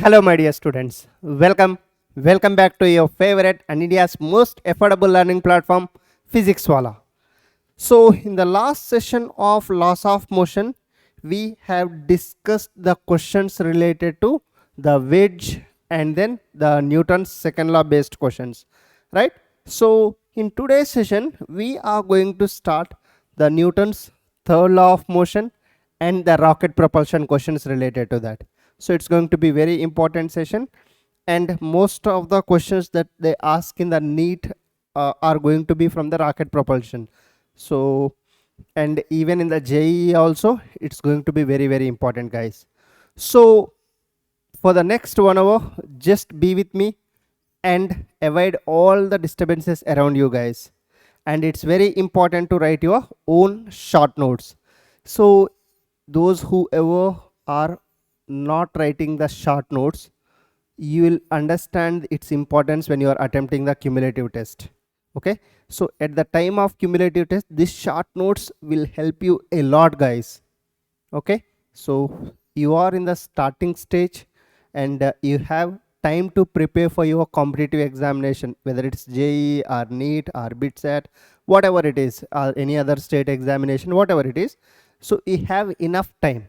Hello my dear students, welcome back to your favorite and India's most affordable learning platform, Physics Wallah. So in the last session of laws of motion, we have discussed the questions related to the wedge and then the Newton's second law based questions, right? So in today's session, we are going to start the Newton's third law of motion and the rocket propulsion questions related to that. So it's going to be very important session, and most of the questions that they ask in the NEET are going to be from the rocket propulsion. So, and even in the JEE also, it's going to be very important, guys. So for the next 1 hour, just be with me and avoid all the disturbances around you guys. And it's very important to write your own short notes. So those who ever are not writing the short notes, you will understand its importance when you are attempting the cumulative test. Okay, so at the time of cumulative test, these short notes will help you a lot, guys. Okay, so you are in the starting stage and you have time to prepare for your competitive examination, whether it's JEE or NEET or BITSAT, whatever it is, or any other state examination, whatever it is. So you have enough time.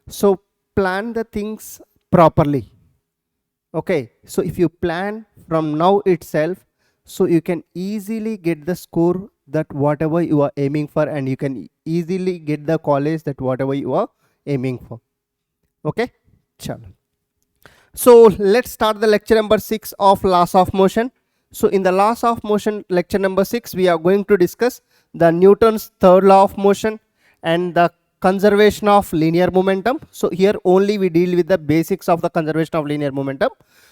So plan the things properly. Okay, so if you plan from now itself, so you can easily get the score that whatever you are aiming for, and you can easily get the college that whatever you are aiming for. Okay, chalo. So let's start the lecture number 6 of laws of motion. So in the laws of motion lecture number 6, we are going to discuss the Newton's third law of motion and the conservation of linear momentum. So here only we deal with the basics of the conservation of linear momentum.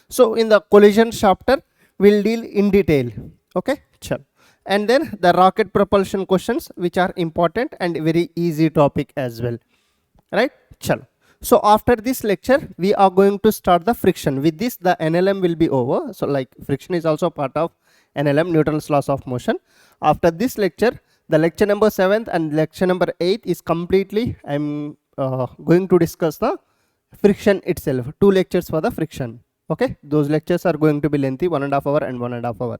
So in the collision chapter, we'll deal in detail. Okay, chal. And then the rocket propulsion questions, which are important and very easy topic as well. Right, chal. So after this lecture, we are going to start the friction. With this, the NLM will be over. So like friction is also part of NLM, Newton's laws of motion. After this lecture, the lecture number 7th and lecture number 8 is completely, I'm going to discuss the friction itself. 2 lectures for the friction. Okay, those lectures are going to be lengthy, 1.5 hour and 1.5 hour.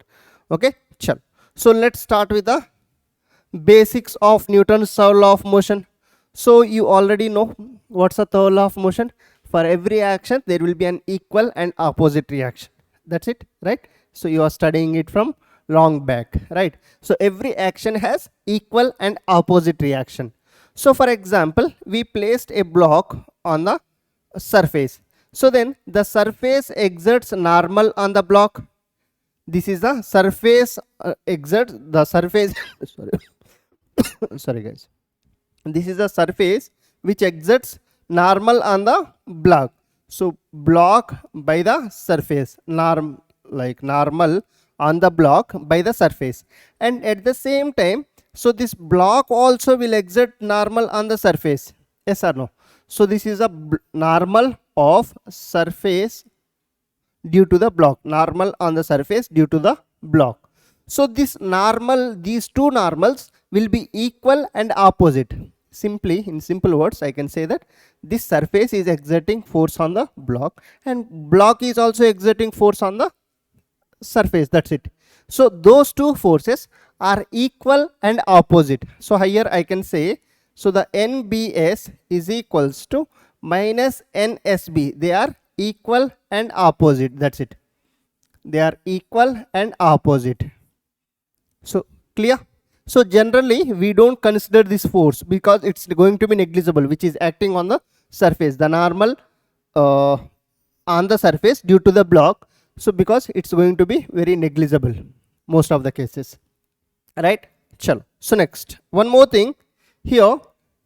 Okay, chal. So let's start with the basics of Newton's third law of motion. So you already know what's the third law of motion. For every action, there will be an equal and opposite reaction. That's it, right? So you are studying it from long back, right? So every action has equal and opposite reaction. So for example, we placed a block on the surface. So then the surface exerts normal on the block. This is the surface exerts the surface sorry guys. This is the surface which exerts normal on the block. So block by the surface, normal on the block by the surface, and at the same time, so this block also will exert normal on the surface. Yes or no? So this is a normal of surface due to the block, normal on the surface due to the block. So this normal, these two normals will be equal and opposite. Simply, in simple words, I can say that this surface is exerting force on the block and block is also exerting force on the surface. That's it. So those two forces are equal and opposite. So here I can say, so the NBS is equals to minus NSB. They are equal and opposite. That's it. They are equal and opposite. So clear? So generally we don't consider this force because it's going to be negligible, which is acting on the surface, the normal on the surface due to the block. So because it's going to be very negligible most of the cases, right? Chalo. So next, one more thing here,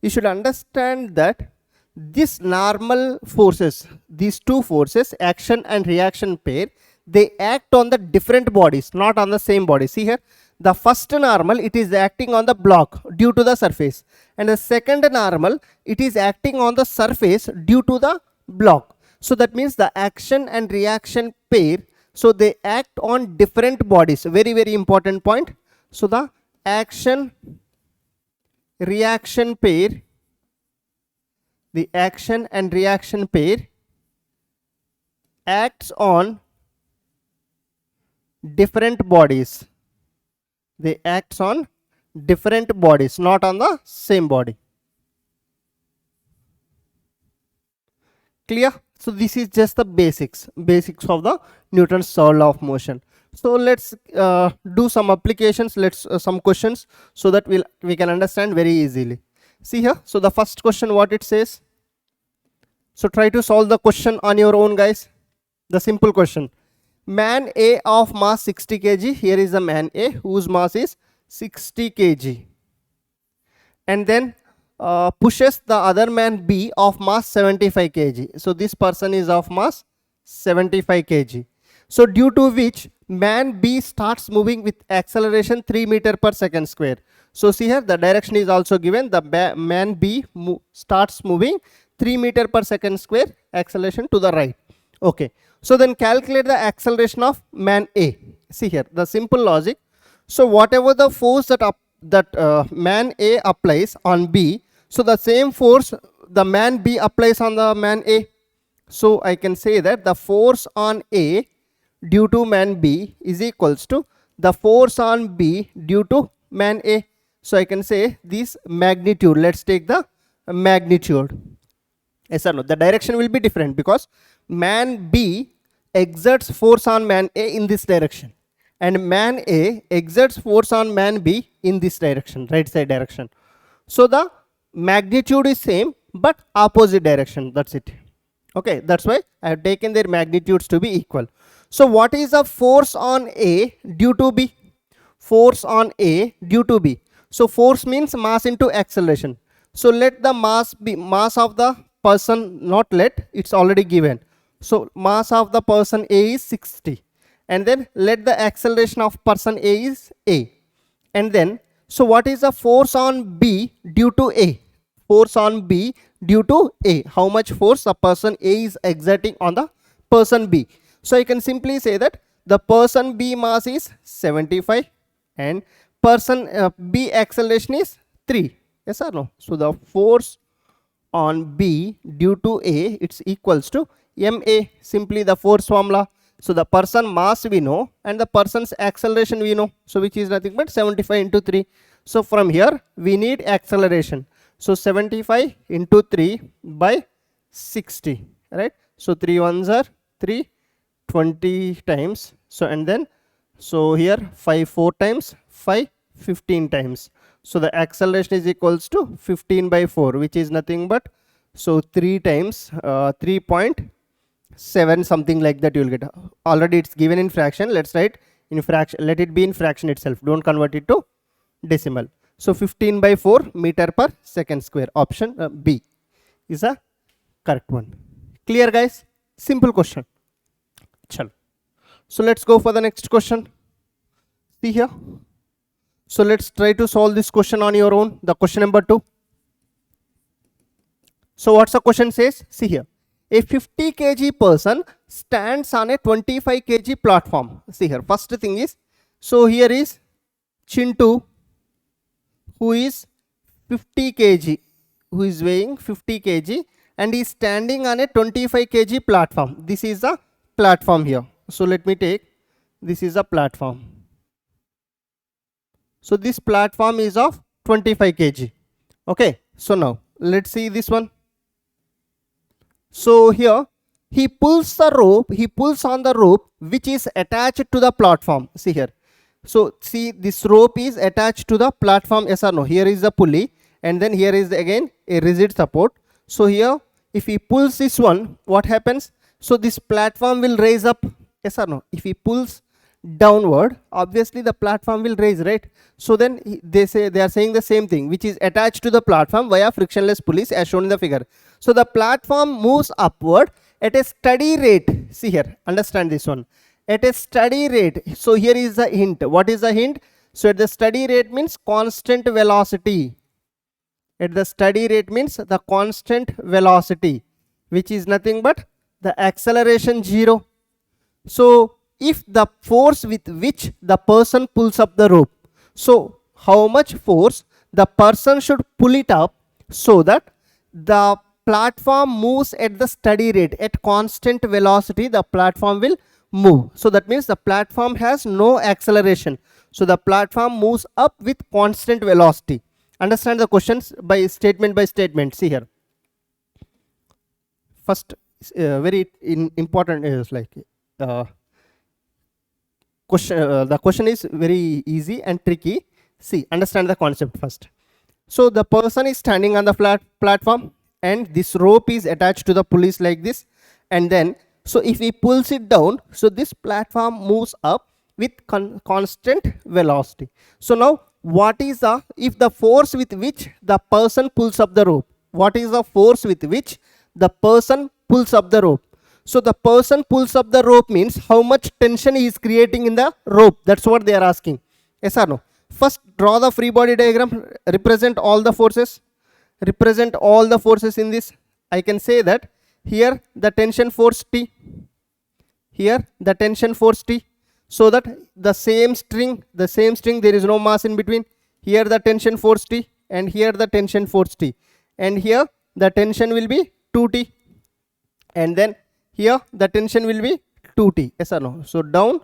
you should understand that this normal forces, these two forces, action and reaction pair, they act on the different bodies, not on the same body. See here, the first normal, it is acting on the block due to the surface, and the second normal, it is acting on the surface due to the block. So that means the action and reaction pair, so they act on different bodies. Very important point. So the action reaction pair, the action and reaction pair, acts on different bodies. They acts on different bodies, not on the same body. Clear? So this is just the basics of the Newton's third law of motion. So let's do some applications, let's some questions, so that we can understand very easily. See here, so the first question, what it says. So try to solve the question on your own, guys. The simple question. Man A of mass 60 kg, here is the man A whose mass is 60 kg, and then pushes the other man B of mass 75 kg. So this person is of mass 75 kg. So due to which man B starts moving with acceleration 3 meter per second square. So see here, the direction is also given. The man B starts moving 3 meter per second square, acceleration to the right. Okay. So then calculate the acceleration of man A. See here, the simple logic. So whatever the force that man A applies on B, so the same force the man B applies on the man A. So I can say that the force on A due to man B is equals to the force on B due to man A. So I can say this magnitude. Let's take the magnitude. Yes or no? The direction will be different because man B exerts force on man A in this direction, and man A exerts force on man B in this direction, right side direction. So the magnitude is same but opposite direction. That's it. Okay, that's why I have taken their magnitudes to be equal. So what is the force on A due to B? Force on A due to B. So force means mass into acceleration. So let the mass be mass of the person, not let, it's already given. So mass of the person A is 60, and then let the acceleration of person A is A, and then so what is the force on B due to A? Force on B due to A. How much force the person A is exerting on the person B? So I can simply say that the person B mass is 75 and person B acceleration is 3. Yes or no? So the force on B due to A, it's equals to MA, simply the force formula. So the person mass we know and the person's acceleration we know, so which is nothing but 75 into 3. So from here we need acceleration. So 75 into 3 by 60, right? So 3 ones are 3, 20 times. So and then so here 5 4 times, 5 15 times. So the acceleration is equals to 15 by 4, which is nothing but so 3 times 3.7 something like that you will get. Already it's given in fraction. Let's write in fraction. Let it be in fraction itself. Don't convert it to decimal. So 15 by 4 meter per second square. Option B is a correct one. Clear, guys? Simple question. Chalo. So let's go for the next question. See here. So let's try to solve this question on your own. The question number 2. So what's the question says? See here. A 50 kg person stands on a 25 kg platform. See here. First thing is, so here is Chintu, who is 50 kg, who is weighing 50 kg and is standing on a 25 kg platform. This is the platform here. So let me take, this is a platform. So this platform is of 25 kg. Okay. So now let's see this one. So here he pulls the rope, he pulls on the rope which is attached to the platform. See here. So see, this rope is attached to the platform. Yes or no? Here is the pulley and then here is again a rigid support. So here if he pulls this one, what happens? So this platform will raise up. Yes or no? If he pulls downward, obviously the platform will raise, right? So then they are saying the same thing, which is attached to the platform via frictionless pulleys as shown in the figure. So the platform moves upward at a steady rate. See here, understand this one, at a steady rate. So here is the hint. What is the hint? So at the steady rate means constant velocity. At the steady rate means the constant velocity, which is nothing but the acceleration 0. So if the force with which the person pulls up the rope, so how much force the person should pull it up so that the platform moves at the steady rate, at constant velocity, the platform will move. So that means the platform has no acceleration. So the platform moves up with constant velocity. Understand the questions by statement. See here. First, very important is like the question is very easy and tricky. See, understand the concept first. So the person is standing on the platform, and this rope is attached to the pulleys like this, and then so if he pulls it down, so this platform moves up with constant velocity. So now what is the force with which the person pulls up the rope? What is the force with which the person pulls up the rope? So the person pulls up the rope means how much tension he is creating in the rope. That's what they are asking. Yes or no? First, draw the free body diagram. Represent all the forces. Represent all the forces in this. I can say that here the tension force T. Here the tension force T. So that the same string, there is no mass in between. Here the tension force T, and here the tension force T. And here the tension will be 2T. And then here the tension will be 2T. Yes or no? So down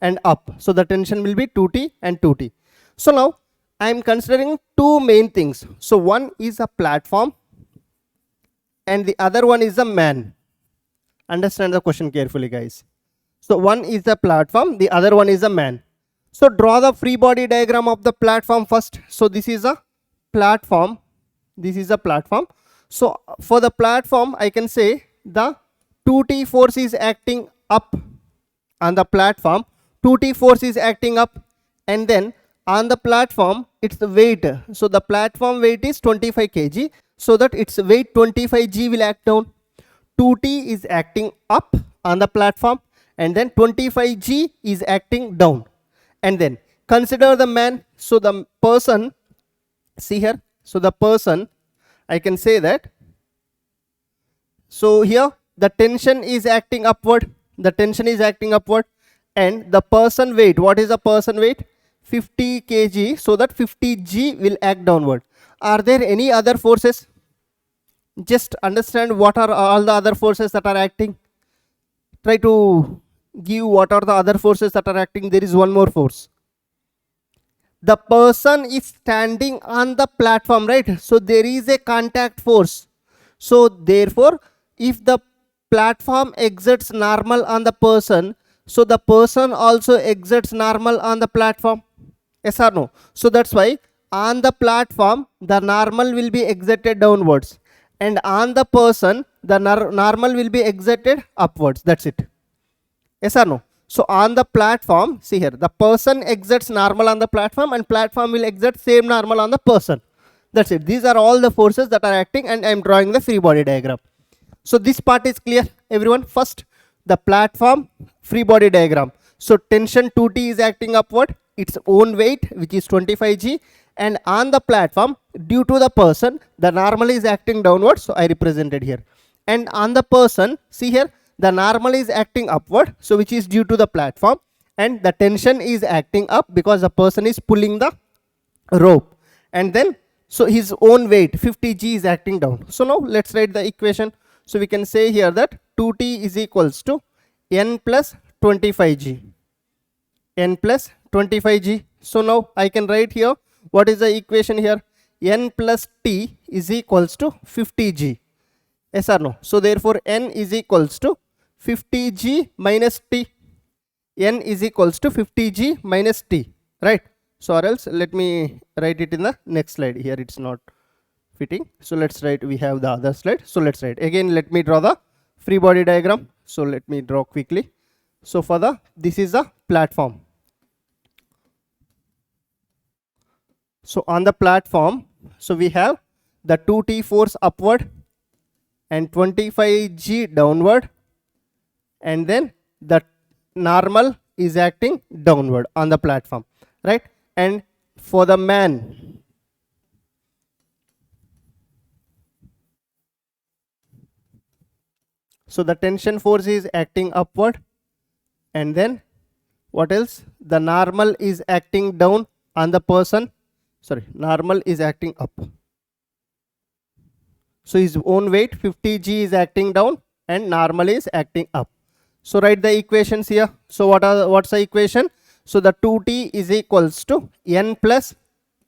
and up. So the tension will be 2T and 2T. So now I am considering two main things. So one is a platform and the other one is a man. Understand the question carefully, guys. So one is a platform, the other one is a man. So draw the free body diagram of the platform first. So this is a platform. This is a platform. So for the platform, I can say the 2T force is acting up on the platform. 2T force is acting up, and then on the platform it's the weight. So the platform weight is 25 kg. So that its weight 25 g will act down. 2T is acting up on the platform, and then 25 g is acting down. And then consider the man. So the person, see here. So the person, I can say that. So here the tension is acting upward. The tension is acting upward, and the person weight. What is the person weight? 50 kg. So that 50 g will act downward. Are there any other forces? Just understand what are all the other forces that are acting. Try to give what are the other forces that are acting. There is one more force. The person is standing on the platform, right? So there is a contact force. So therefore, if the platform exerts normal on the person, so the person also exerts normal on the platform. Yes or no? So that's why on the platform the normal will be exerted downwards, and on the person the normal will be exerted upwards. That's it. Yes or no? So on the platform, see here, the person exerts normal on the platform, and platform will exert same normal on the person. That's it. These are all the forces that are acting, and I am drawing the free body diagram. So this part is clear, everyone. First, the platform free body diagram. So tension 2T is acting upward, its own weight, which is 25 g, and on the platform, due to the person, the normal is acting downward. So I represented here. And on the person, see here, the normal is acting upward, so which is due to the platform, and the tension is acting up because the person is pulling the rope. And then so his own weight 50 g is acting down. So now let's write the equation. So we can say here that 2T is equals to n plus 25 g. N plus 25 g. So now I can write here what is the equation here. N plus T is equals to 50 g. Yes or no? So therefore n is equals to 50 g minus T. N is equals to 50 g minus T. Right? So or else let me write it in the next slide. Here it's not fitting. So let's write, we have the other slide. So let's write again. Let me draw the free body diagram. So let me draw quickly. So for the, this is the platform. So on the platform, so we have the 2T force upward and 25 g downward, and then the normal is acting downward on the platform, right? And for the man, so the tension force is acting upward, and then what else? The normal is acting down on the person. Sorry, normal is acting up. So his own weight 50g is acting down and normal is acting up. So write the equations here. So what's the equation? So the 2t is equals to n plus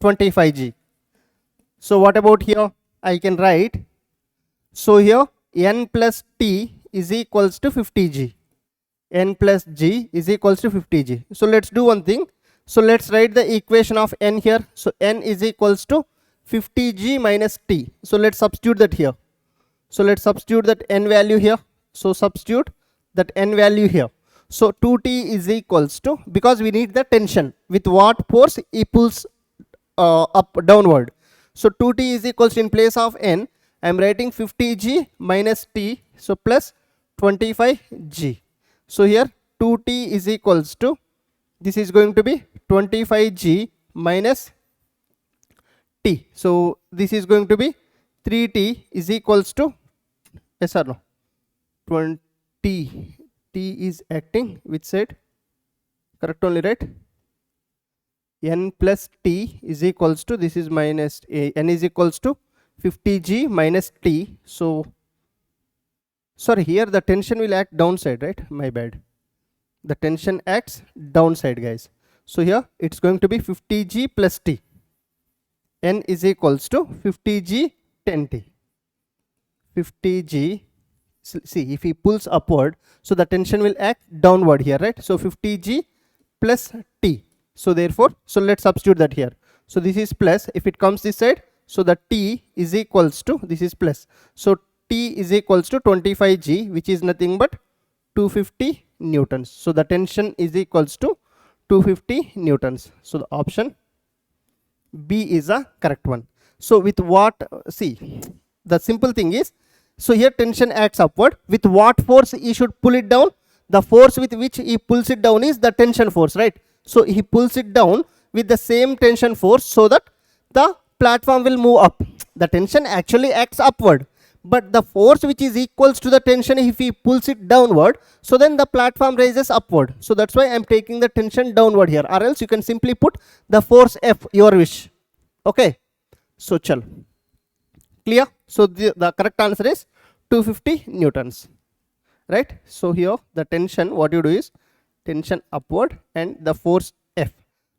25g. So what about here? I can write, so here n plus t is equals to 50g. N plus g is equals to 50g. So let's do one thing. So let's write the equation of n here. So n is equals to 50g minus t. So let's substitute that here. So let's substitute that n value here. So substitute that n value here. So 2t is equals to, because we need the tension, with what force it pulls up downward. So 2t is equals to, in place of n, I am writing 50g minus t, so plus 25g. So here 2t is equals to, this is going to be 25g minus t. So this is going to be 3t is equals to, yes or no, 20, t is acting which side? Correct only, right? N plus t is equals to, this is minus a, n is equals to 50g minus t. So sorry, here the tension will act downside, right? My bad. The tension acts downside, guys. So here it's going to be 50g plus t. N is equals to 50g 10t. 50g, see, if he pulls upward, so the tension will act downward here, right? So 50g plus t. So therefore, so let's substitute that here. So this is plus, if it comes this side, so the t is equals to, this is plus. So t is equals to 25g, which is nothing but 250 newtons. So the tension is equals to 250 newtons. So the option B is a correct one. So with what, see, the simple thing is, so here tension acts upward. With what force he should pull it down? The force with which he pulls it down is the tension force, right? So he pulls it down with the same tension force so that the platform will move up. The tension actually acts upward, but the force which is equals to the tension, if he pulls it downward, so then the platform raises upward. So that's why I'm taking the tension downward here, or else you can simply put the force F, your wish. Okay, so chal, clear? So the correct answer is 250 newtons, right? So here the tension, what you do is tension upward and the force F.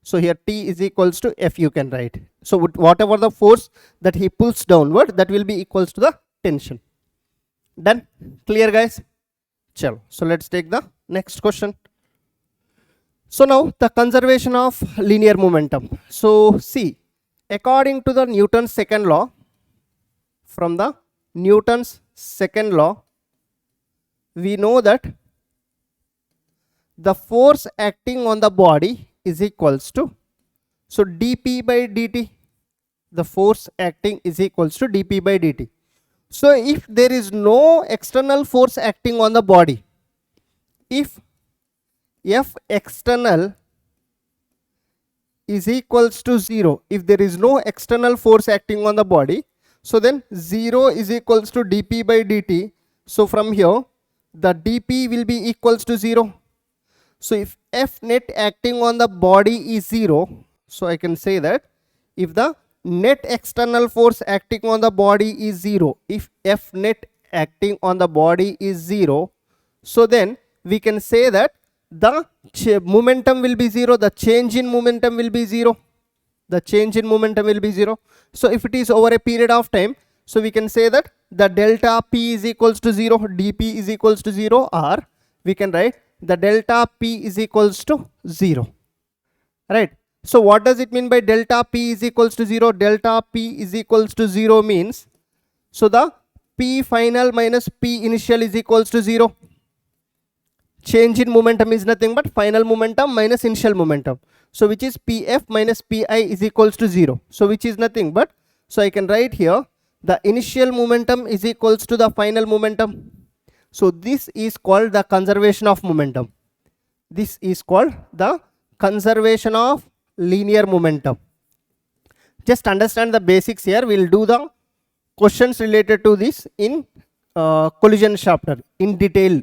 So here T is equals to F, you can write. So whatever the force that he pulls downward, that will be equals to the tension. Done? Clear, guys? Chalo. So let's take the next question. So now the conservation of linear momentum. So see, according to the Newton's second law, from the Newton's second law, we know that the force acting on the body is equals to, so dp by dt, the force acting is equals to dp by dt. So if there is no external force acting on the body, if F external is equals to 0, if there is no external force acting on the body, so then 0 is equals to dp by dt. So from here the dp will be equals to 0. So if F net acting on the body is 0, so I can say that if the net external force acting on the body is 0, if F net acting on the body is 0, so then we can say that the momentum will be 0, the change in momentum will be 0. The change in momentum will be 0. So if it is over a period of time, so we can say that the delta P is equals to 0, dP is equals to 0, or we can write the delta P is equals to 0. Right? So what does it mean by delta P is equals to 0? Delta P is equals to 0 means, so the P final minus P initial is equals to 0. Change in momentum is nothing but final momentum minus initial momentum. So which is Pf minus Pi is equals to 0. So which is nothing but, so I can write here the initial momentum is equals to the final momentum. So this is called the conservation of momentum. This is called the conservation of linear momentum. Just understand the basics here. We'll do the questions related to this in collision chapter in detail.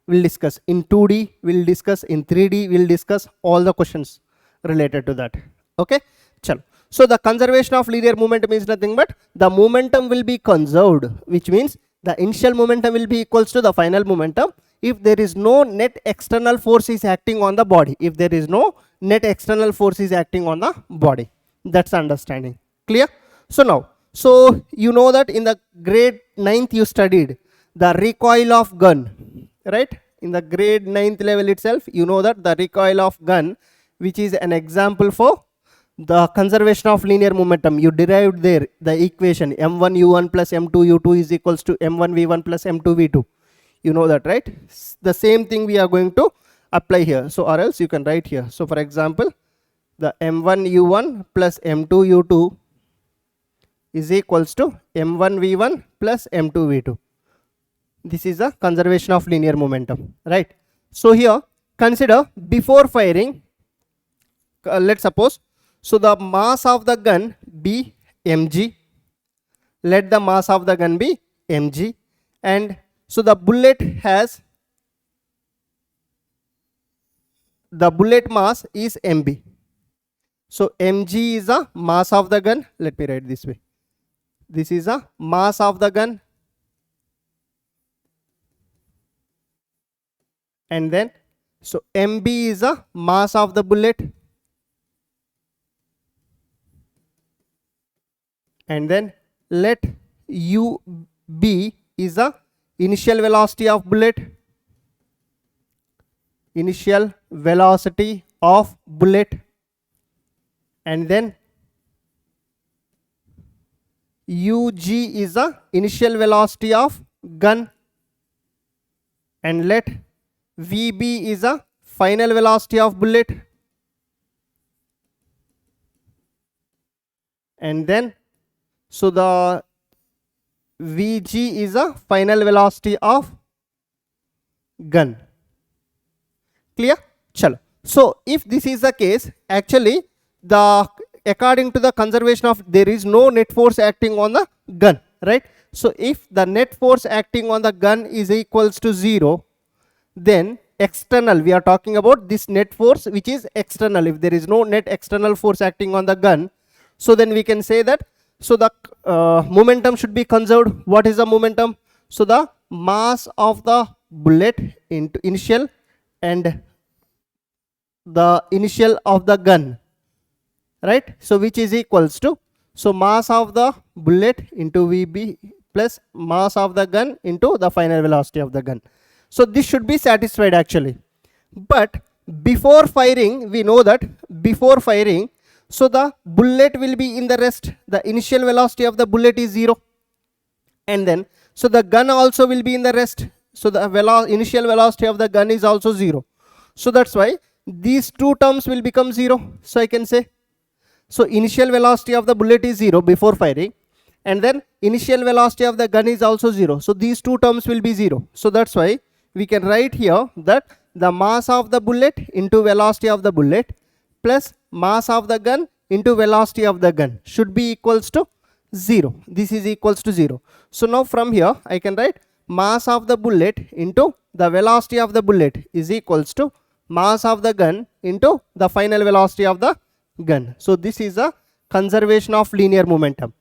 We'll discuss in 2D, we'll discuss in 3D, we'll discuss all the questions related to that. Okay, chalo. So the conservation of linear momentum is nothing but the momentum will be conserved, which means the initial momentum will be equals to the final momentum if there is no net external force is acting on the body. If there is no net external force is acting on the body. That's understanding. Clear? So now, so you know that in the grade 9th you studied the recoil of gun, right? In the grade 9th level itself, you know that the recoil of gun, which is an example for the conservation of linear momentum. You derived there the equation m1u1 plus m2u2 is equals to m1v1 plus m2v2. You know that, right? The same thing we are going to apply here. So or else you can write here. So for example, the m1u1 plus m2u2 is equals to m1v1 plus m2v2. This is the conservation of linear momentum, right? So here consider before firing, let's suppose, so the mass of the gun be mg. Let the mass of the gun be mg, and so the bullet has, the bullet mass is mb. So mg is the mass of the gun. Let me write this way. This is the mass of the gun, and then so mb is the mass of the bullet, and then let ub is the initial velocity of bullet, initial velocity of bullet, and then ug is the initial velocity of gun, and let vb is the final velocity of bullet, and then so the vg is the final velocity of gun. Clear? Chalo. So if this is the case, actually the according to the conservation of, there is no net force acting on the gun, right? So if the net force acting on the gun is equals to 0, then external, we are talking about this net force which is external. If there is no net external force acting on the gun, so then we can say that, so the momentum should be conserved. What is the momentum? So the mass of the bullet into initial and the initial of the gun, right? So which is equals to, so mass of the bullet into vb plus mass of the gun into the final velocity of the gun. So this should be satisfied actually. But before firing, we know that before firing, so the bullet will be in the rest. The initial velocity of the bullet is 0, and then so the gun also will be in the rest. So the initial velocity of the gun is also 0. So that's why these two terms will become 0. So I can say, so initial velocity of the bullet is 0 before firing, and then initial velocity of the gun is also 0. So these two terms will be 0. So that's why we can write here that the mass of the bullet into velocity of the bullet plus mass of the gun into velocity of the gun should be equals to 0. This is equals to 0. So now from here I can write mass of the bullet into the velocity of the bullet is equals to mass of the gun into the final velocity of the gun. So this is a conservation of linear momentum.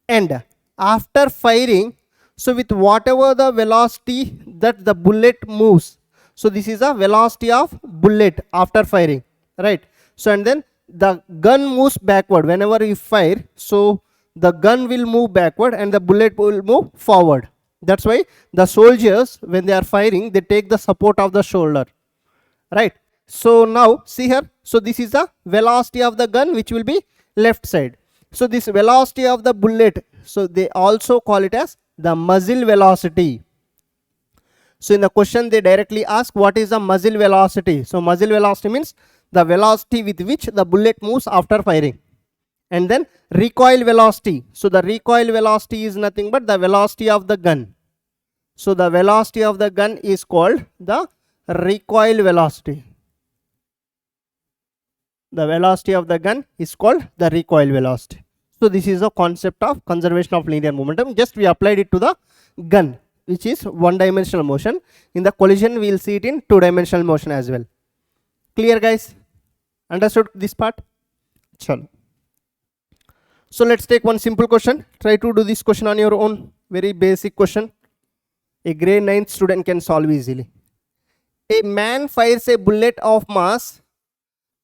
And after firing, so with whatever the velocity that the bullet moves, so this is a velocity of bullet after firing, right? So and then the gun moves backward whenever you fire, so the gun will move backward and the bullet will move forward. That's why the soldiers, when they are firing, they take the support of the shoulder, right? So now see here, so this is the velocity of the gun which will be left side. So this velocity of the bullet, so they also call it as the muzzle velocity. So in the question they directly ask what is the muzzle velocity. So muzzle velocity means the velocity with which the bullet moves after firing. And then recoil velocity. So the recoil velocity is nothing but the velocity of the gun. So the velocity of the gun is called the recoil velocity. The velocity of the gun is called the recoil velocity. So this is a concept of conservation of linear momentum. Just we applied it to the gun, which is one-dimensional motion. In the collision, we will see it in two-dimensional motion as well. Clear, guys? Understood this part? Chalo. So let's take one simple question. Try to do this question on your own. Very basic question. A grade 9th student can solve easily. A man fires a bullet of mass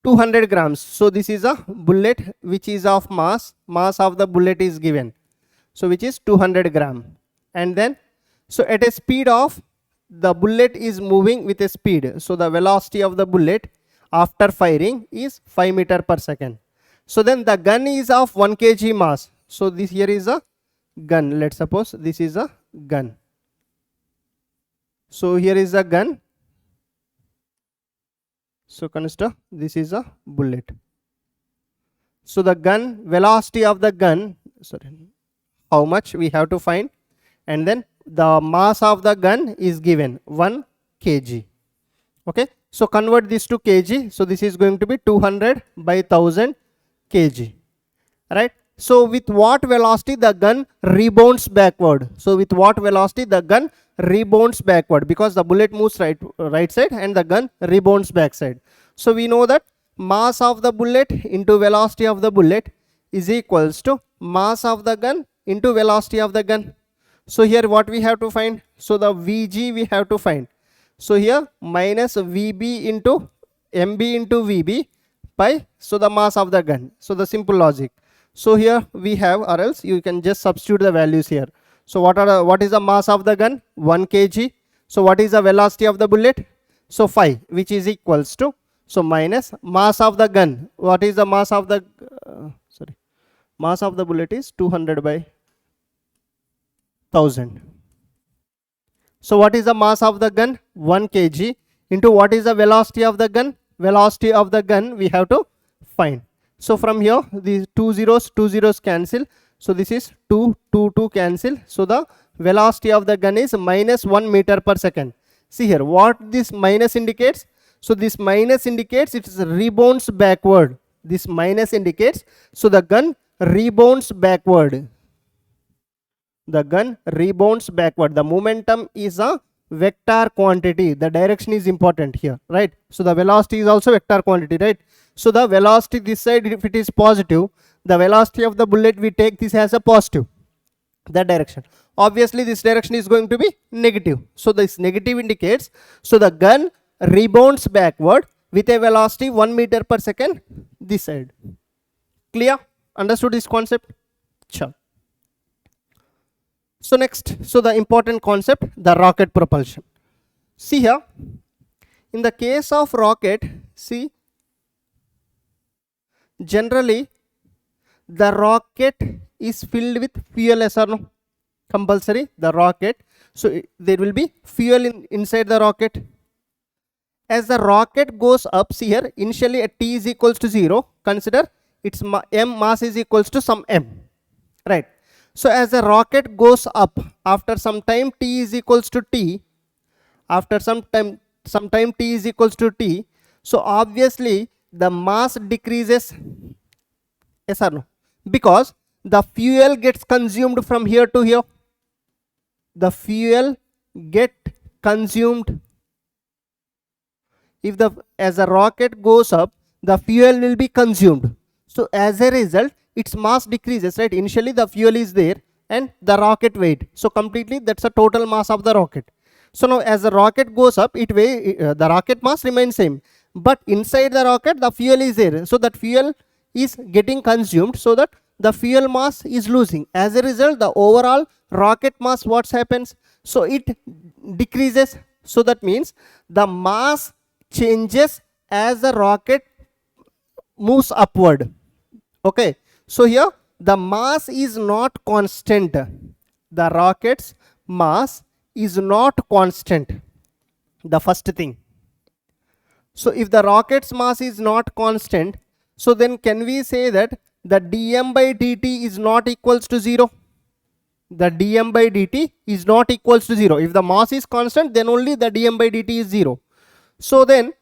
200 grams. So this is a bullet which is of mass of the bullet is given, so which is 200 gram. And then so at a speed of, the bullet is moving with a speed, so the velocity of the bullet after firing is 5 meter per second. So then the gun is of 1 kg mass. So this here is a gun. Let's suppose this is a gun. So here is a gun. So consider this is a bullet. So the gun, velocity of the gun, how much we have to find, and then the mass of the gun is given 1 kg. Okay, so convert this to kg. So this is going to be 200 by 1000 kg, right? So with what velocity the gun rebounds backward? So with what velocity the gun rebounds backward, because the bullet moves right side and the gun rebounds back side. So we know that mass of the bullet into velocity of the bullet is equals to mass of the gun into velocity of the gun. So here what we have to find? So the Vg we have to find. So here minus Vb into Mb into Vb by, so the mass of the gun. So the simple logic. So here we have, or else you can just substitute the values here. So what is the mass of the gun? 1 kg. So what is the velocity of the bullet? So 5, which is equals to, so minus mass of the gun. What is the mass of the mass of the bullet is 200 by 1000. So what is the mass of the gun? 1 kg into what is the velocity of the gun? Velocity of the gun we have to find. So from here these two zeros cancel. So this is 2 cancel. So the velocity of the gun is minus 1 meter per second. See here what this minus indicates. So this minus indicates it rebounds backward. This minus indicates, so the gun rebounds backward. The gun rebounds backward. The momentum is a vector quantity. The direction is important here, right? So the velocity is also vector quantity, right? So the velocity this side, if it is positive, the velocity of the bullet we take this as a positive, that direction. Obviously this direction is going to be negative. So this negative indicates, so the gun rebounds backward with a velocity 1 meter per second this side. Clear? Understood this concept? Sure. So next, so the important concept, the rocket propulsion. See here, in the case of rocket, see, generally the rocket is filled with fuel, yes or no? Compulsory, the rocket. So there will be fuel inside the rocket. As the rocket goes up, see here, initially at t is equals to 0, consider its m mass is equals to some m, right? So as the rocket goes up, after some time t is equals to t, after some time t is equals to t, so obviously the mass decreases, yes or no? Because the fuel gets consumed from here to here. The fuel get consumed. If as the rocket goes up, the fuel will be consumed. So as a result, its mass decreases, right? Initially the fuel is there and the rocket weight. So completely that's the total mass of the rocket. So now as the rocket goes up, the rocket mass remains same. But inside the rocket, the fuel is there. So that fuel is getting consumed, so that the fuel mass is losing. As a result, the overall rocket mass, what happens? So it decreases. So that means the mass changes as the rocket moves upward. Okay. So here the mass is not constant. The rocket's mass is not constant. The first thing. So if the rocket's mass is not constant, so then can we say that the dm by dt is not equals to 0? The dm by dt is not equals to 0. If the mass is constant, then only the dm by dt is 0. So then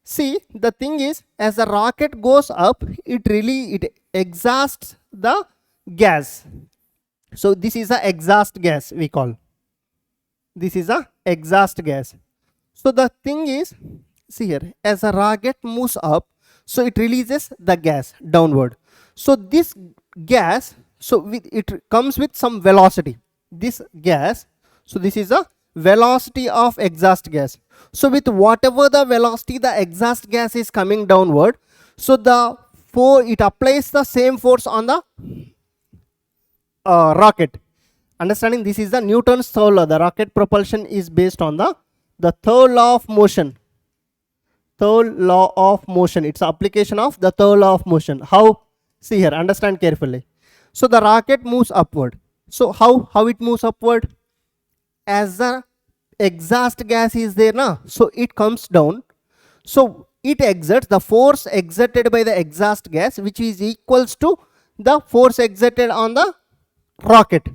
see, the thing is, as the rocket goes up, it exhausts the gas. So this is a exhaust gas we call. This is a exhaust gas. So the thing is, see here, as the rocket moves up, so it releases the gas downward. So this gas, so it comes with some velocity. This gas, so this is the velocity of exhaust gas. So with whatever the velocity the exhaust gas is coming downward, so it applies the same force on the rocket. Understanding, this is the Newton's third law. The rocket propulsion is based on the third law of motion. Third law of motion. It's application of the third law of motion. How? See here, understand carefully. So the rocket moves upward. So how it moves upward? As the exhaust gas is there now, so it comes down. So it exerts the force exerted by the exhaust gas, which is equals to the force exerted on the rocket.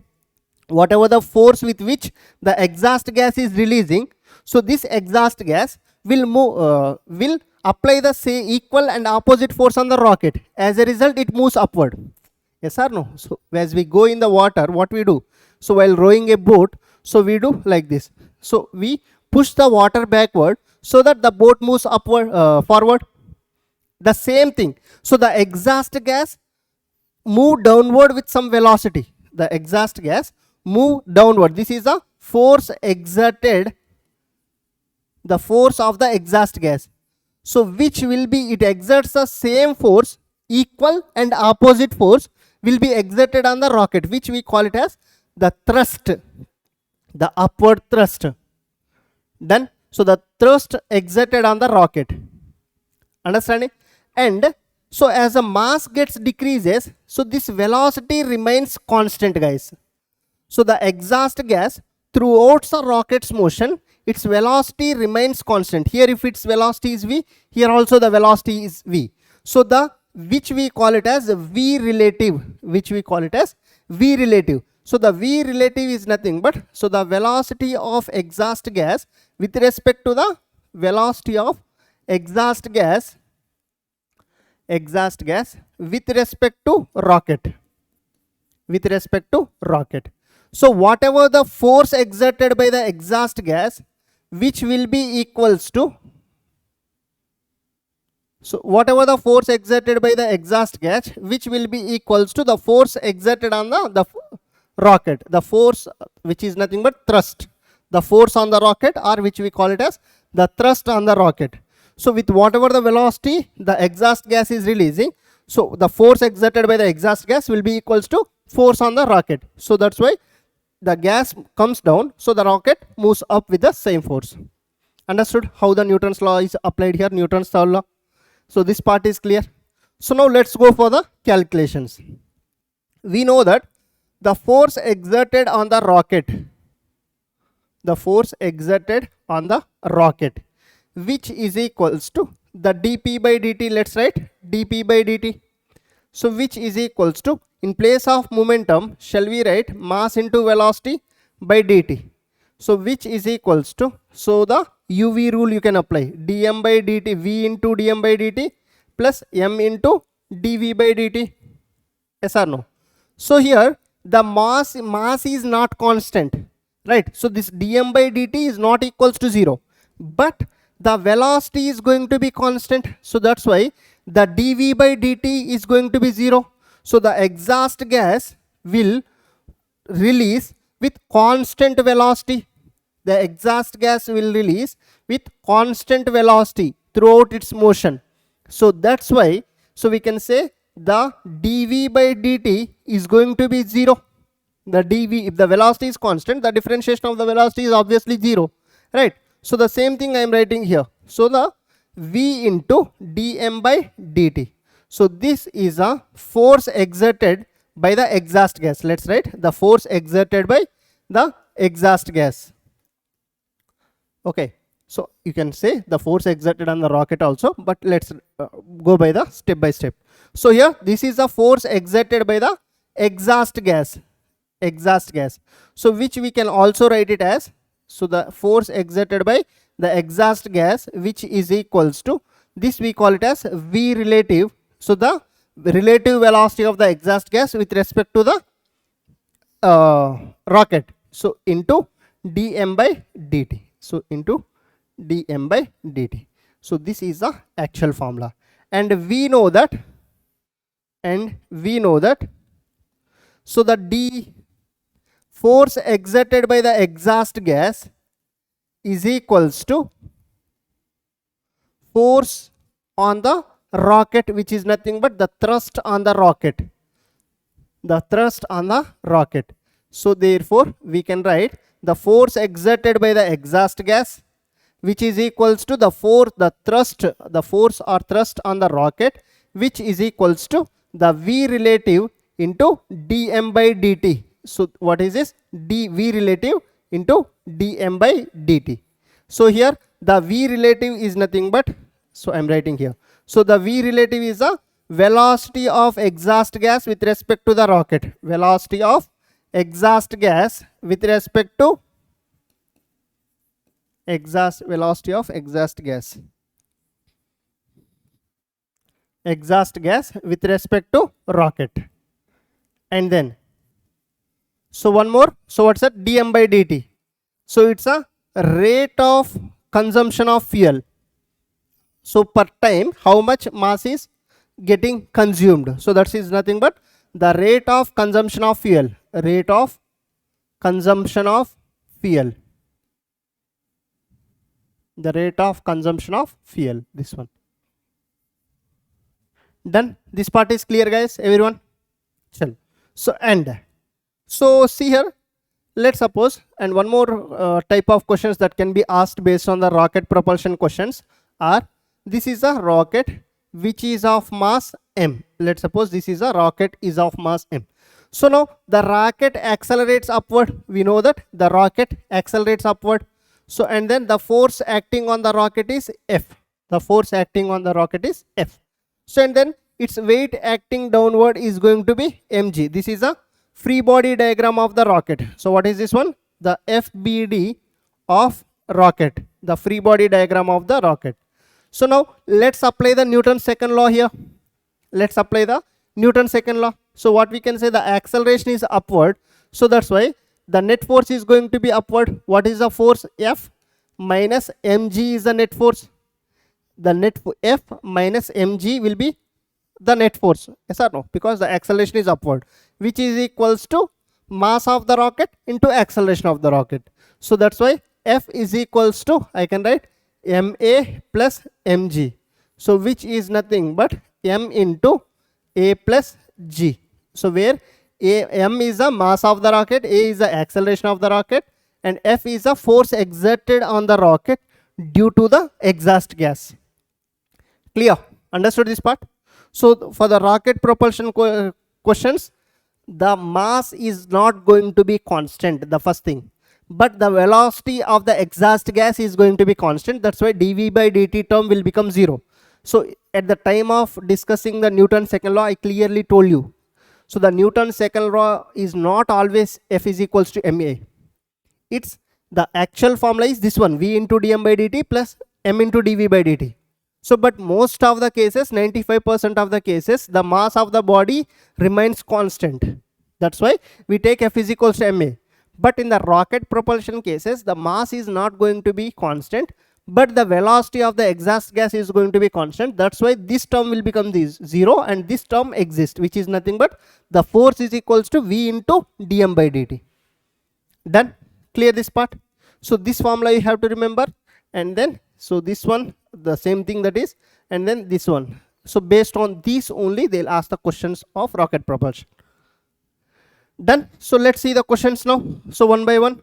Whatever the force with which the exhaust gas is releasing, so this exhaust gas will apply the same equal and opposite force on the rocket. As a result, it moves upward. Yes or no? So as we go in the water, what we do? So while rowing a boat, so we do like this. So we push the water backward so that the boat moves upward, forward. The same thing. So the exhaust gas move downward with some velocity. The exhaust gas move downward. This is a force exerted, the force of the exhaust gas. So which will be, it exerts the same force, equal and opposite force will be exerted on the rocket, which we call it as the thrust, the upward thrust. Done. So the thrust exerted on the rocket. Understanding? And so as the mass gets decreases, so this velocity remains constant, guys. So the exhaust gas throughout the rocket's motion, its velocity remains constant. Here if its velocity is v, here also the velocity is v. So the, which we call it as v relative, which we call it as v relative. So the v relative is nothing but, so the velocity of exhaust gas with respect to the velocity of exhaust gas with respect to rocket, with respect to rocket. So whatever the force exerted by the exhaust gas, which will be equals to, so whatever the force exerted by the exhaust gas, which will be equals to the force exerted on the rocket, the force which is nothing but thrust, the force on the rocket, or which we call it as the thrust on the rocket. So with whatever the velocity the exhaust gas is releasing, so the force exerted by the exhaust gas will be equals to force on the rocket. So that's why the gas comes down, so the rocket moves up with the same force. Understood how the Newton's law is applied here, Newton's third law? So this part is clear. So now let's go for the calculations. We know that the force exerted on the rocket, which is equals to the dp by dt, let's write dp by dt. So which is equals to, in place of momentum, shall we write mass into velocity by dt. So which is equals to, so the uv rule you can apply, dm by dt, v into dm by dt plus m into dv by dt. Yes or no? So here the mass is not constant, right? So this dm by dt is not equals to 0, but the velocity is going to be constant. So that's why the dv by dt is going to be 0. So the exhaust gas will release with constant velocity. The exhaust gas will release with constant velocity throughout its motion. So that's why, so we can say the dv by dt is going to be 0. The dv, if the velocity is constant, the differentiation of the velocity is obviously 0, right? So the same thing I am writing here. So the v into dm by dt. So this is a force exerted by the exhaust gas. Let's write the force exerted by the exhaust gas. Okay, so you can say the force exerted on the rocket also, but let's go by the step by step. So here this is the force exerted by the exhaust gas, so which we can also write it as, so the force exerted by the exhaust gas, which is equals to, this we call it as v relative. So the relative velocity of the exhaust gas with respect to the rocket, so into dm by dt. So into dm by dt. So this is the actual formula, and we know that So the D force exerted by the exhaust gas is equals to force on the rocket, which is nothing but the thrust on the rocket. The thrust on the rocket. So therefore we can write the force exerted by the exhaust gas, which is equals to the force or thrust on the rocket, which is equals to the V relative into dm by dt. So what is this? V relative into dm by dt. So here the V relative is nothing but, so I am writing here. So the V relative is the velocity of exhaust gas with respect to the rocket. Velocity of exhaust gas with respect to velocity of exhaust gas. Exhaust gas with respect to rocket. And then, so one more. So what's that? dm by dt. So it's a rate of consumption of fuel. So per time, how much mass is getting consumed? So that is nothing but the rate of consumption of fuel. Rate of consumption of fuel. The rate of consumption of fuel. This one. Done. This part is clear, guys. Everyone. Chal. So and so see here. Let's suppose, and one more type of questions that can be asked based on the rocket propulsion questions are, this is a rocket which is of mass m. Let's suppose this is a rocket is of mass m. So now the rocket accelerates upward. We know that the rocket accelerates upward. So and then the force acting on the rocket is F. The force acting on the rocket is F. So and then its weight acting downward is going to be mg. This is a free body diagram of the rocket. So what is this one? The FBD of rocket. The free body diagram of the rocket. So now let's apply the Newton's second law here. Let's apply the Newton's second law. So what we can say, the acceleration is upward. So that's why the net force is going to be upward. What is the force? F minus mg is the net force. The net F minus mg will be the net force. Yes or no? Because the acceleration is upward, which is equals to mass of the rocket into acceleration of the rocket. So that's why F is equals to, I can write ma plus mg. So which is nothing but m into a plus g. So where m is the mass of the rocket, a is the acceleration of the rocket, and F is the force exerted on the rocket due to the exhaust gas. Clear? Understood this part? So for the rocket propulsion questions, the mass is not going to be constant, the first thing, but the velocity of the exhaust gas is going to be constant. That's why dv by dt term will become 0. So at the time of discussing the Newton's second law, I clearly told you. So the Newton's second law is not always F is equals to ma. It's the actual formula is this one, v into dm by dt plus m into dv by dt. So but most of the cases, 95% of the cases, the mass of the body remains constant. That's why we take F is equals to ma. But in the rocket propulsion cases, the mass is not going to be constant, but the velocity of the exhaust gas is going to be constant. That's why this term will become this 0 and this term exists, which is nothing but the force is equals to v into dm by dt. Done? Clear this part? So this formula you have to remember, and then so this one the same thing, that is, and then this one. So based on these only they'll ask the questions of rocket propulsion. Done? So let's see the questions now. So one by one.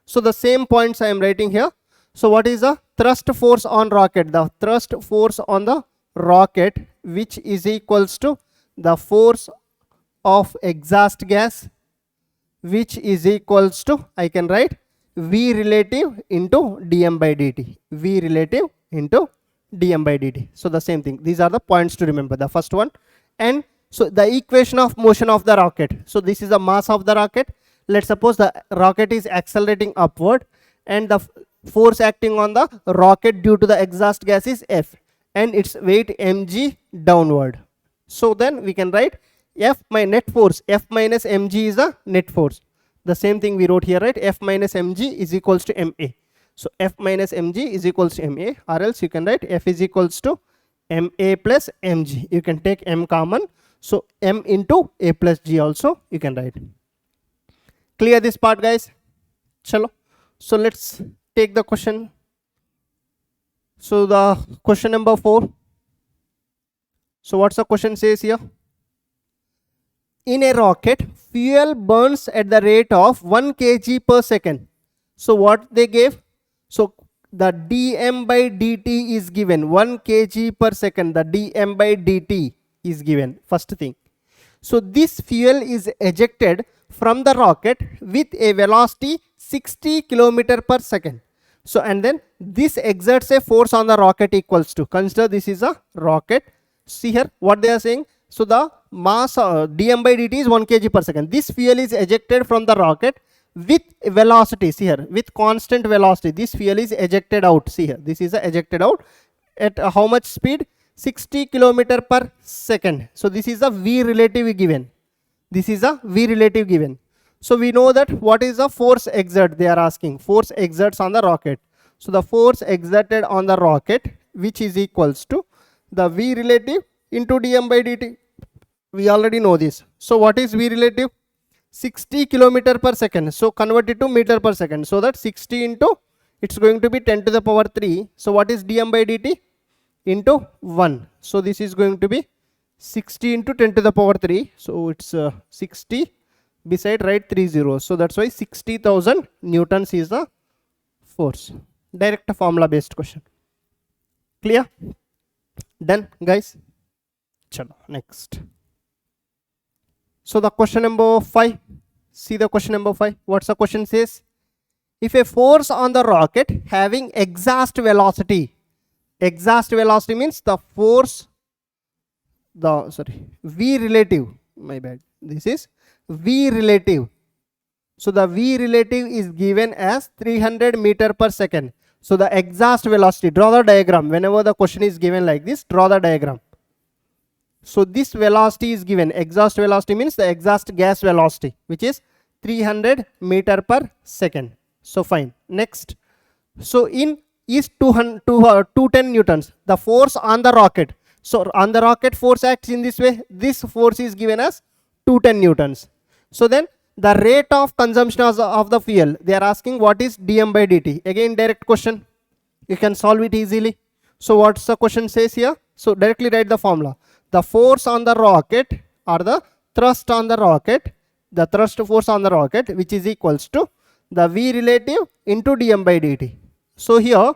So the same points I am writing here. So what is the thrust force on rocket? The thrust force on the rocket, which is equals to the force of exhaust gas, which is equals to, I can write v relative into dm by dt. V relative into dm by dt. So the same thing. These are the points to remember. The first one. And so the equation of motion of the rocket. So this is the mass of the rocket. Let's suppose the rocket is accelerating upward and the force acting on the rocket due to the exhaust gas is F and its weight mg downward. So then we can write F my net force, F minus mg is the net force. The same thing we wrote here, right? F minus mg is equals to ma. So F minus mg is equals to ma, or else you can write F is equals to ma plus mg. You can take m common. So m into a plus g also you can write. Clear this part, guys? Chalo. So let's take the question. So the question number 4. So what's the question says here? In a rocket, fuel burns at the rate of 1 kg per second. So what they gave? So the dm by dt is given 1 kg per second. The dm by dt is given, first thing. So this fuel is ejected from the rocket with a velocity 60 km per second. So and then this exerts a force on the rocket equals to, consider this is a rocket. See here what they are saying. So the mass dm by dt is 1 kg per second. This fuel is ejected from the rocket with velocity. See here, with constant velocity this fuel is ejected out. See here, this is ejected out at how much speed? 60 km per second. So this is a v relative given. This is a v relative given. So we know that what is the force exert they are asking. Force exerts on the rocket. So the force exerted on the rocket, which is equals to the v relative into dm by dt. We already know this. So what is v relative? 60 km per second. So convert it to meter per second. So that 60 into, it's going to be 10 to the power 3. So what is dm by dt? Into 1. So this is going to be 60 into 10 to the power 3. So it's 60 beside write 3 zeros. So that's why 60,000 newtons is the force. Direct formula based question. Clear? Done, guys? Chalo, next. So the question number 5. See the question number 5. What's the question says? If a force on the rocket having exhaust velocity means the force, v relative, my bad, this is v relative. So the v relative is given as 300 meter per second. So the exhaust velocity, draw the diagram. Whenever the question is given like this, draw the diagram. So this velocity is given. Exhaust velocity means the exhaust gas velocity, which is 300 meter per second. So fine. Next. So in is 210 newtons. The force on the rocket. So on the rocket force acts in this way. This force is given as 210 newtons. So then the rate of consumption of the fuel. They are asking what is dm by dt. Again direct question. You can solve it easily. So what's the question says here? So directly write the formula. The force on the rocket or the thrust on the rocket, the thrust force on the rocket, which is equals to the v relative into dm by dt. So here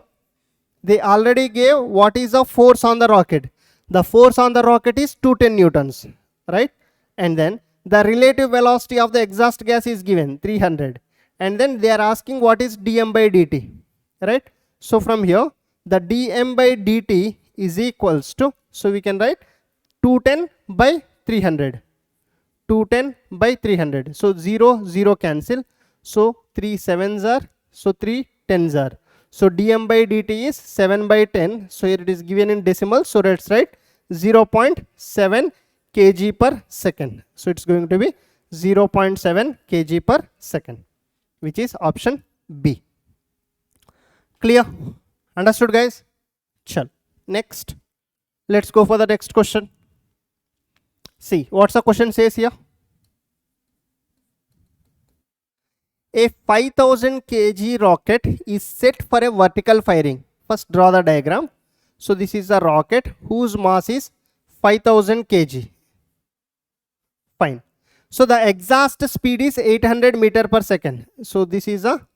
they already gave what is the force on the rocket. The force on the rocket is 210 newtons, right? And then the relative velocity of the exhaust gas is given 300, and then they are asking what is dm by dt, right? So from here the dm by dt is equals to, so we can write 210 by 300. 210 by 300. So 0 0 cancel. So 3 7s are, so 3 10s are. So dm by dt is 7 by 10. So here it is given in decimal. So let's write 0.7 kg per second. So it's going to be 0.7 kg per second, which is option B. Clear? Understood, guys? Chal. Next. Let's go for the next question. See, what's the question says here? A 5000 kg rocket is set for a vertical firing. First draw the diagram. So this is a rocket whose mass is 5000 kg. Fine. So the exhaust speed is 800 meter per second. So this is a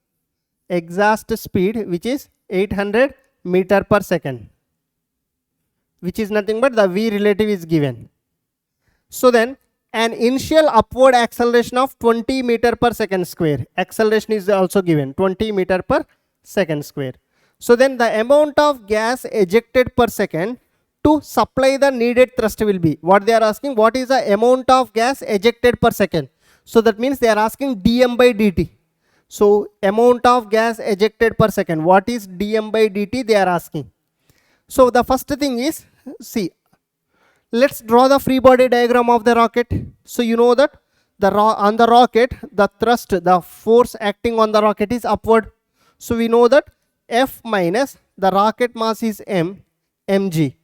exhaust speed which is 800 meter per second, which is nothing but the v relative is given. So then an initial upward acceleration of 20 meter per second square. Acceleration is also given 20 meter per second square. So then the amount of gas ejected per second to supply the needed thrust will be, what they are asking, what is the amount of gas ejected per second. So that means they are asking dm by dt. So amount of gas ejected per second, what is dm by dt they are asking. So the first thing is, see, let's draw the free body diagram of the rocket. So you know that on the rocket, the thrust, the force acting on the rocket is upward. So we know that F minus the rocket mass is mg.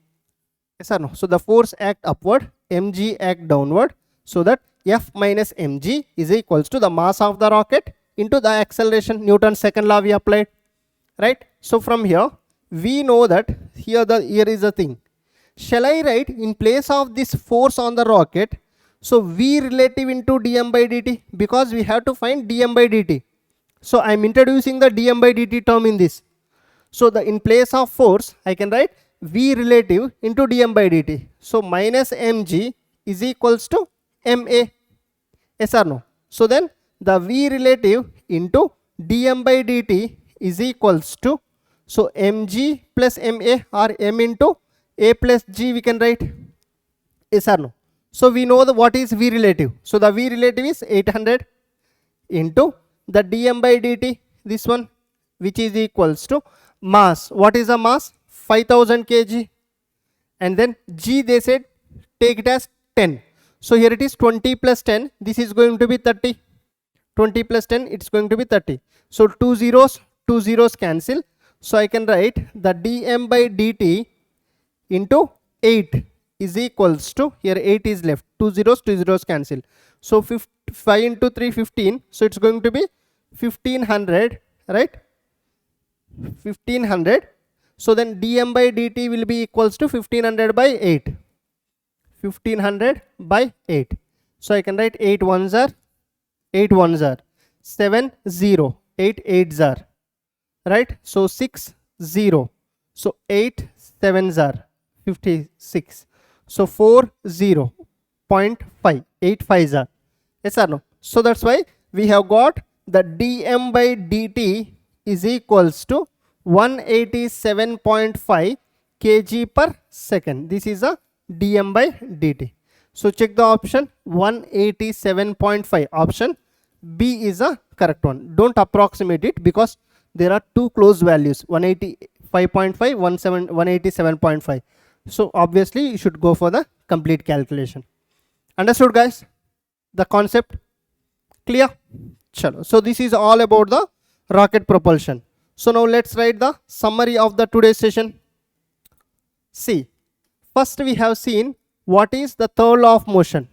Yes or no? So the force act upward mg act downward, so that F minus mg is equals to the mass of the rocket into the acceleration. Newton's second law we applied, right? So from here we know that here is the thing. Shall I write in place of this force on the rocket, so V relative into dm by dt, because we have to find dm by dt. So I am introducing the dm by dt term in this. So in place of force I can write V relative into dm by dt. So minus mg is equals to ma. Yes or no? So then the V relative into dm by dt is equals to, so mg plus ma, or m into a plus g we can write. Yes or no? So we know what is V relative. So the V relative is 800 into the dm by dt, this one, which is equals to mass. What is the mass? 5000 kg. And then g, they said take it as 10. So here it is 20 plus 10. This is going to be 30. 20 plus 10, it's going to be 30. So two zeros cancel. So I can write the dm by dt into 8 is equals to, here 8 is left, two zeros cancel. So 5 into 3, 15. So it's going to be 1500, right? 1500. So then dm by dt will be equals to 1500 by 8. 1500 by 8. So I can write 8 ones are 7 0, 8 8s are, right? So 6 0. So 8 7s are 56. So 4 0.5, 8 5s are. Yes or no? So that's why we have got the dm by dt is equals to 187.5 kg per second. This is a dm by dt. So check the option 187.5. Option B is a correct one. Don't approximate it, because there are two close values, 185.5, 187.5. So obviously you should go for the complete calculation. Understood, guys? The concept clear? Chalo. So this is all about the rocket propulsion. So now let's write the summary of the today's session. See, first we have seen what is the third law of motion.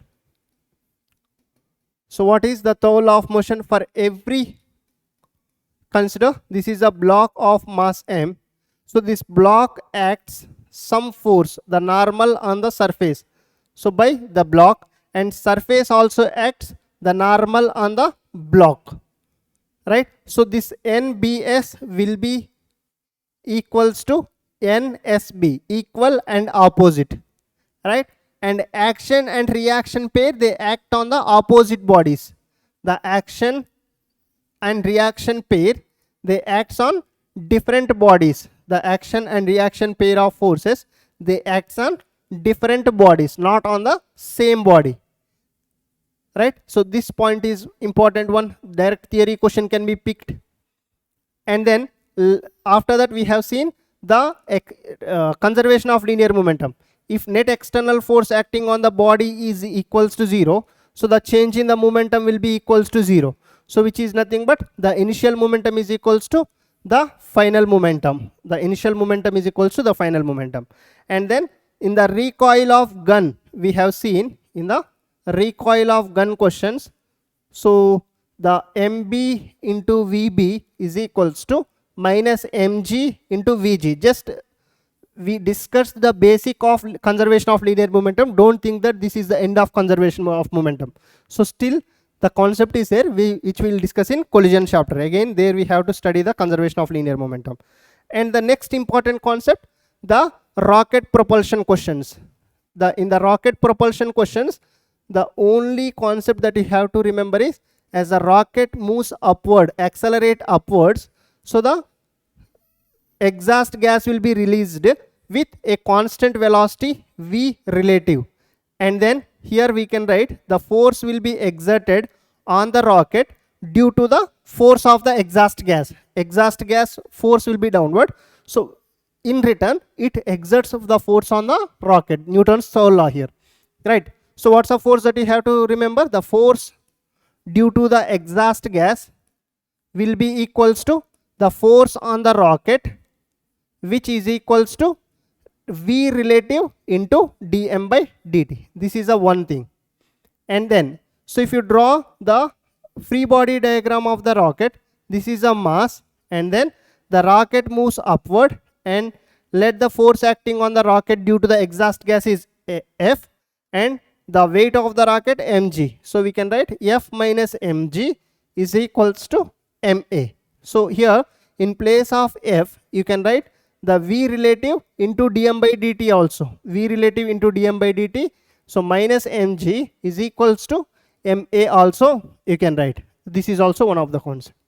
So what is the third law of motion? For every, consider this is a block of mass m. So this block acts some force, the normal on the surface, so by the block, and surface also acts the normal on the block, right? So this NBS will be equals to NSB, equal and opposite, right? And action and reaction pair, they act on the opposite bodies. The action and reaction pair, they act on different bodies. The action and reaction pair of forces, they act on different bodies, not on the same body, right? So this point is important one. Direct theory question can be picked. And then after that we have seen the conservation of linear momentum. If net external force acting on the body is equals to 0, so the change in the momentum will be equals to 0. So which is nothing but the initial momentum is equals to the final momentum. The initial momentum is equals to the final momentum. And then in the recoil of gun, we have seen in the recoil of gun questions, so the mb into vb is equals to minus mg into vg. Just we discussed the basic of conservation of linear momentum. Don't think that this is the end of conservation of momentum. So still the concept is there, which we will discuss in collision chapter. Again, there we have to study the conservation of linear momentum. And the next important concept, the rocket propulsion questions. In the rocket propulsion questions, the only concept that you have to remember is, as the rocket moves upward, accelerate upwards, so the exhaust gas will be released with a constant velocity v relative. And then here we can write the force will be exerted on the rocket due to the force of the exhaust gas. Exhaust gas force will be downward. So in return, it exerts the force on the rocket. Newton's third law here, right? So what's the force that you have to remember? The force due to the exhaust gas will be equals to the force on the rocket, which is equals to V relative into dm by dt. This is a one thing. And then, so if you draw the free body diagram of the rocket, this is a mass, and then the rocket moves upward, and let the force acting on the rocket due to the exhaust gas is F, and the weight of the rocket mg. So we can write F minus mg is equals to ma. So here in place of F, you can write the V relative into dm by dt also. V relative into dm by dt. So minus mg is equals to ma also you can write. This is also one of the concepts.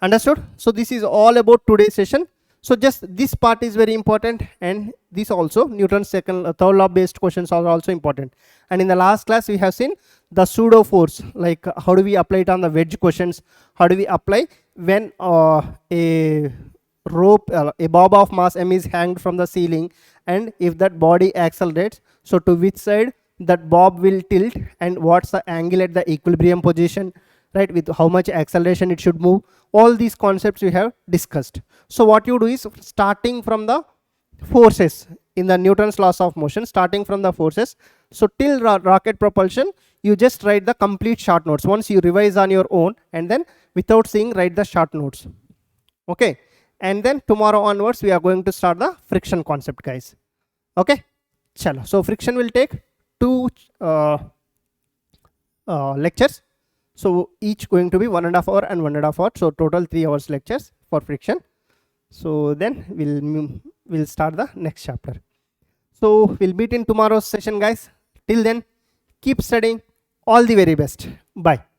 Understood? So this is all about today's session. So just this part is very important, and this also Newton's third law based questions are also important. And in the last class we have seen the pseudo force, like how do we apply it on the wedge questions, how do we apply when a rope, a bob of mass m is hanged from the ceiling, and if that body accelerates, so to which side that bob will tilt, and what's the angle at the equilibrium position, right, with how much acceleration it should move. All these concepts we have discussed. So what you do is, starting from the forces in the Newton's laws of motion, starting from the forces, so till rocket propulsion, you just write the complete short notes. Once you revise on your own, and then without seeing, write the short notes. Okay, and then tomorrow onwards we are going to start the friction concept, guys. Okay, chalo. So friction will take 2 lectures. So each going to be 1.5 hour and 1.5 hour. So total 3 hours lectures for friction. So then we'll start the next chapter. So we'll meet in tomorrow's session, guys. Till then, keep studying. All the very best. Bye.